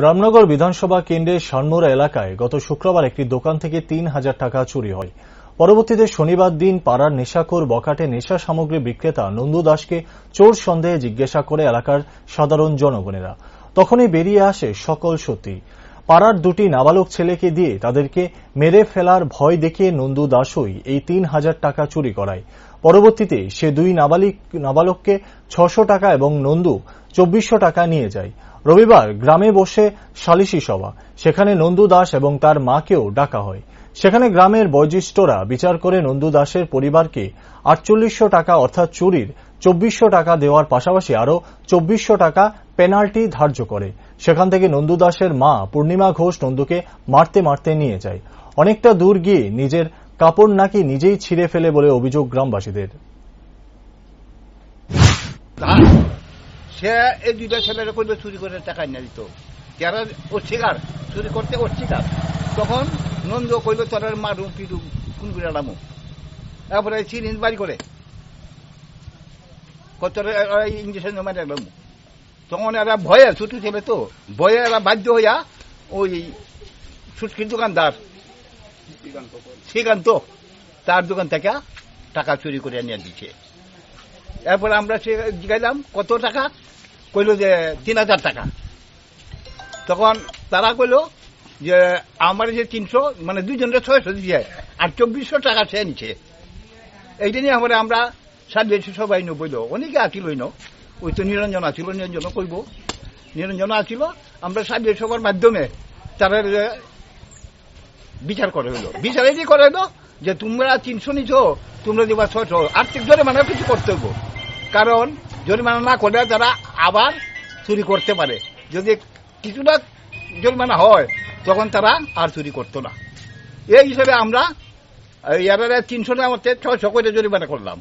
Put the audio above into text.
রামনগর বিধানসভা কেন্দ্রের শানমোরা এলাকায় গত শুক্রবার একটি দোকান থেকে ৩,০০০ টাকা চুরি হয়। পরবর্তীতে শনিবার দিন পাড়ার নেশাখোর বখাটে নেশা সামগ্রী বিক্রেতা নন্দু দাসকে চোর সন্দেহে জিজ্ঞাসা করে এলাকার সাধারণ জনগণেরা। তখনই বেরিয়ে আসে সকল সত্যি। পাড়ার দুটি নাবালক ছেলেকে দিয়ে তাদেরকে মেরে ফেলার ভয় দেখিয়ে নন্দু দাসই এই ৩,০০০ টাকা চুরি করায়। পরবর্তীতে সে দুই নাবালককে ৬০০ টাকা এবং নন্দু ২৪০০ টাকা নিয়ে যায়। রবিবার গ্রামে বসে সালিশি সভা, সেখানে নন্দু দাস এবং তার মাকেও ডাকা হয়। সেখানে গ্রামের বয়োজ্যেষ্ঠরা বিচার করে নন্দু দাসের পরিবারকে ৪৮০০ টাকা অর্থাৎ চুরির ২৪০০ টাকা দেওয়ার পাশাপাশি আরও ২৪০০ টাকা পেনাল্টি ধার্য করে। সেখান থেকে নন্দু দাসের মা পূর্ণিমা ঘোষ নন্দুকে মারতে মারতে নিয়ে যায়। অনেকটা দূর গিয়ে নিজের কাপড় নাকি নিজেই ছিঁড়ে ফেলে বলে অভিযোগ গ্রামবাসীদের। সে এই দুইটা ছেলেরা করবে চুরি করে টাকা এনে দিত, যারা অস্বীকার চুরি করতে অস্বীকার। তখন নন্দ কইল তোর মারু পিটু খুন করে আলামু, তারপরে সিরিঞ্জ বাড়ি করে কত ইঞ্জেকশন মারি আলাম। তখন এরা ভয়ে ছোট ছেলে তো ভয়ে এরা বাধ্য হইয়া ওই সুটকির দোকানদার শ্রীকান্ত তার দোকান থেকে টাকা চুরি করে নিয়ে দিচ্ছে। এরপরে আমরা জিজ্ঞাসলাম কত টাকা, কইল যে ৩,০০০ টাকা। তখন তারা কইল যে আমার যে ৩০০ মানে দুইজনের ৬০০ দিয়ে আর ২৪০০ টাকা সে নিচ্ছে। এইটা নিয়ে আমরা সাজিয়েছি সবাই বইল, অনেকে আছিল ওই তো নিরঞ্জন আছিল, নিরঞ্জন কইব নিরঞ্জন আছিল। আমরা সাজিয়ে সবার মাধ্যমে তারা বিচার করে হইল, বিচার এটি করে হইল যে তোমরা ৩০০ নিছ, তোমরা দিবা ৬০০, আর্থিক জরিমানা কিছু করতে হইব। কারণ জরিমানা না করলে তারা আবার চুরি করতে পারে। যদি কিছুটা জরিমানা হয় তখন তারা আর চুরি করতো না। এই হিসেবে আমরা ৩০০ আমার ৬০০ করে জরিমানা করলাম।